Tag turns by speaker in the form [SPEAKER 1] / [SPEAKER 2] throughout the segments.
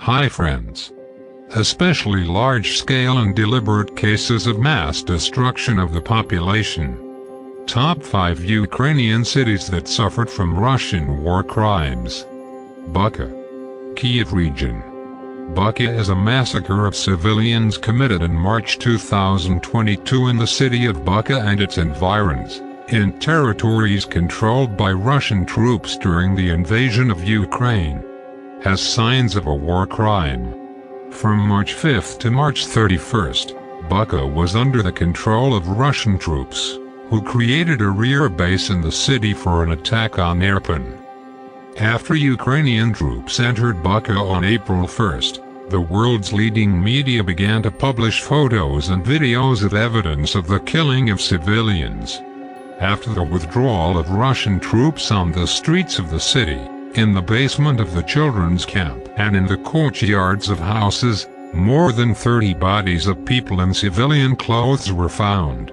[SPEAKER 1] Hi friends. Especially large-scale and deliberate cases of mass destruction of the population. Top 5 Ukrainian cities that suffered from Russian war crimes. Bucha, Kiev region. Bucha is a massacre of civilians committed in March 2022 in the city of Bucha and its environs, in territories controlled by Russian troops during the invasion of Ukraine. Has signs of a war crime. From March 5 to March 31, Bucha was under the control of Russian troops, who created a rear base in the city for an attack on IRPIN. After Ukrainian troops entered Bucha on April 1, the world's leading media began to publish photos and videos of evidence of the killing of civilians. After the withdrawal of Russian troops on the streets of the city, in the basement of the children's camp, and in the courtyards of houses, more than 30 bodies of people in civilian clothes were found.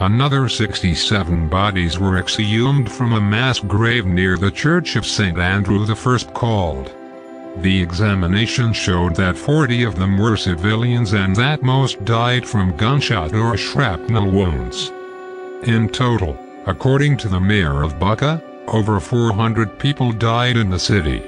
[SPEAKER 1] Another 67 bodies were exhumed from a mass grave near the Church of St. Andrew I called. The examination showed that 40 of them were civilians and that most died from gunshot or shrapnel wounds. In total, according to the mayor of Bucha, over 400 people died in the city.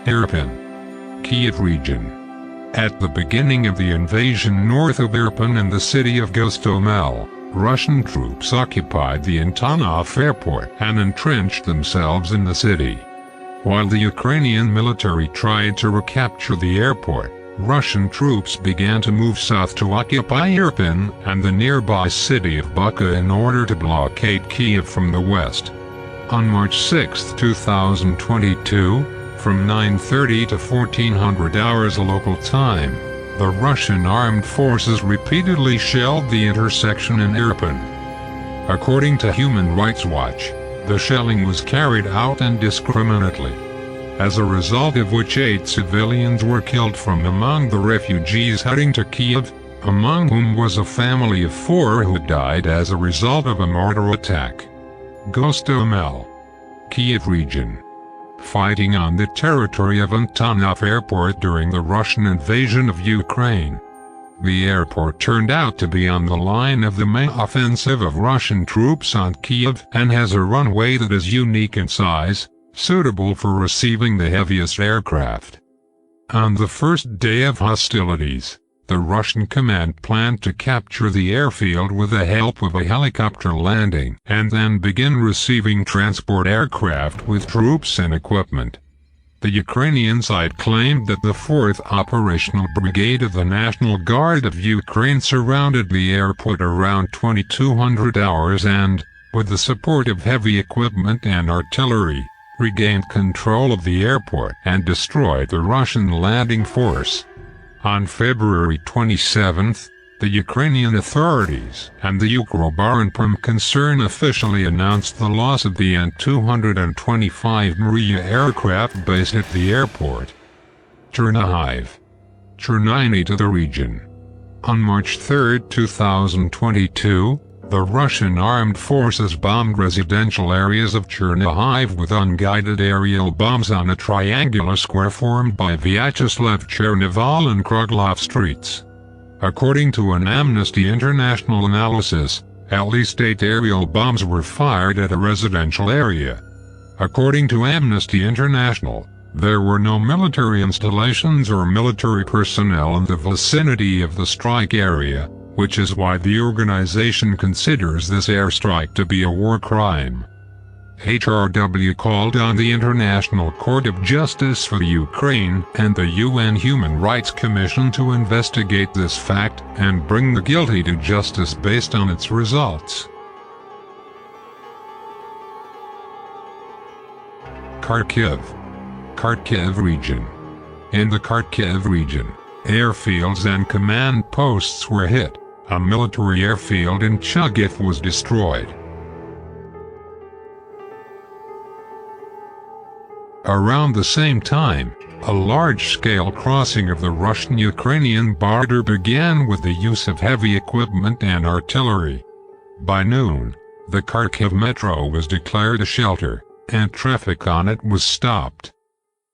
[SPEAKER 1] IRPIN, Kiev region. At the beginning of the invasion north of IRPIN in the city of GOSTOMEL, Russian troops occupied the Antonov airport and entrenched themselves in the city. While the Ukrainian military tried to recapture the airport, Russian troops began to move south to occupy IRPIN and the nearby city of Bucha in order to blockade Kiev from the west. On March 6, 2022, from 9:30 to 1400 hours local time, the Russian armed forces repeatedly shelled the intersection in IRPIN. According to Human Rights Watch, the shelling was carried out indiscriminately, as a result of which 8 civilians were killed from among the refugees heading to Kiev, among whom was a family of 4 who died as a result of a mortar attack. GOSTOMEL, Kiev region. Fighting on the territory of Antonov Airport during the Russian invasion of Ukraine. The airport turned out to be on the line of the main offensive of Russian troops on Kiev and has a runway that is unique in size, suitable for receiving the heaviest aircraft. On the first day of hostilities, the Russian command planned to capture the airfield with the help of a helicopter landing and then begin receiving transport aircraft with troops and equipment. The Ukrainian side claimed that the 4th Operational Brigade of the National Guard of Ukraine surrounded the airport around 2200 hours and, with the support of heavy equipment and artillery, regained control of the airport and destroyed the Russian landing force. On February 27, the Ukrainian authorities and the Ukroboronprom concern officially announced the loss of the An-225 Mariupol aircraft based at the airport. Chernigov, to the region. On March 3, 2022, the Russian armed forces bombed residential areas of Chernigov with unguided aerial bombs on a triangular square formed by Vyacheslav Chernoval and Kruglov streets. According to an Amnesty International analysis, at least 8 aerial bombs were fired at a residential area. According to Amnesty International, there were no military installations or military personnel in the vicinity of the strike area, which is why the organization considers this airstrike to be a war crime. HRW called on the International Court of Justice for Ukraine and the UN Human Rights Commission to investigate this fact and bring the guilty to justice based on its results. Kharkiv region. In the Kharkiv region, airfields and command posts were hit. A military airfield in Chernigov was destroyed. Around the same time, a large-scale crossing of the Russian-Ukrainian border began with the use of heavy equipment and artillery. By noon, the Kharkiv metro was declared a shelter, and traffic on it was stopped.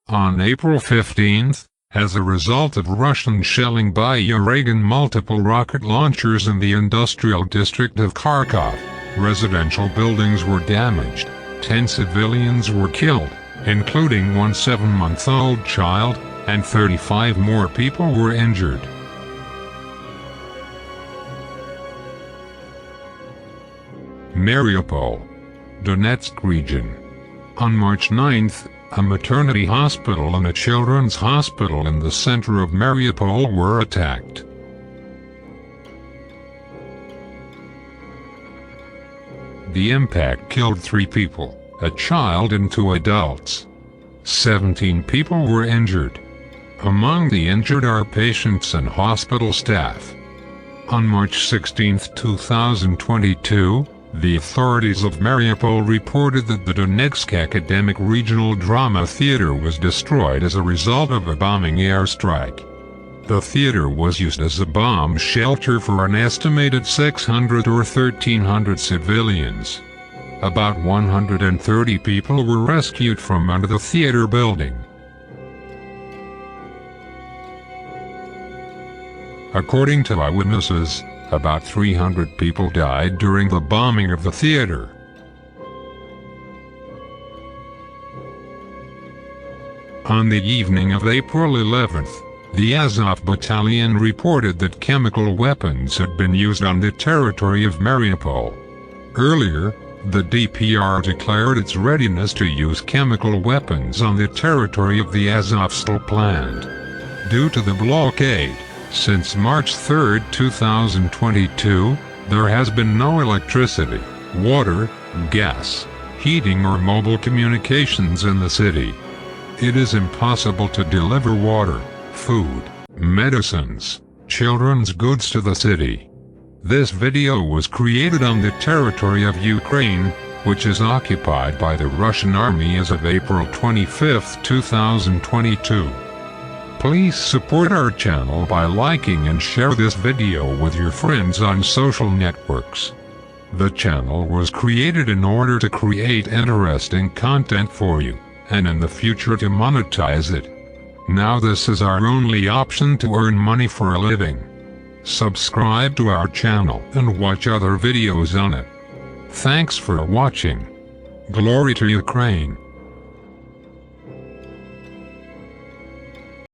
[SPEAKER 1] On April 15th, as a result of Russian shelling by Ukraine, multiple rocket launchers in the industrial district of Kharkiv, residential buildings were damaged, 10 civilians were killed, including one 7-month-old child, and 35 more people were injured. Mariupol, Donetsk region. On March 9th, a maternity hospital and a children's hospital in the center of Mariupol were attacked. The impact killed 3 people, a child and 2 adults. 17 people were injured. Among the injured are patients and hospital staff. On March 16, 2022, the authorities of Mariupol reported that the Donetsk Academic Regional Drama Theater was destroyed as a result of a bombing airstrike. The theater was used as a bomb shelter for an estimated 600 or 1,300 civilians. About 130 people were rescued from under the theater building. According to eyewitnesses, about 300 people died during the bombing of the theater. On the evening of April 11th, the Azov battalion reported that chemical weapons had been used on the territory of Mariupol. Earlier, the DPR declared its readiness to use chemical weapons on the territory of the Azovstal plant. Due to the blockade, since March 3, 2022, there has been no electricity, water, gas, heating or mobile communications in the city. It is impossible to deliver water, food, medicines, children's goods to the city. This video was created on the territory of Ukraine, which is occupied by the Russian army as of April 25, 2022. Please support our channel by liking and share this video with your friends on social networks. The channel was created in order to create interesting content for you, and in the future to monetize it. Now this is our only option to earn money for a living. Subscribe to our channel and watch other videos on it. Thanks for watching. Glory to Ukraine.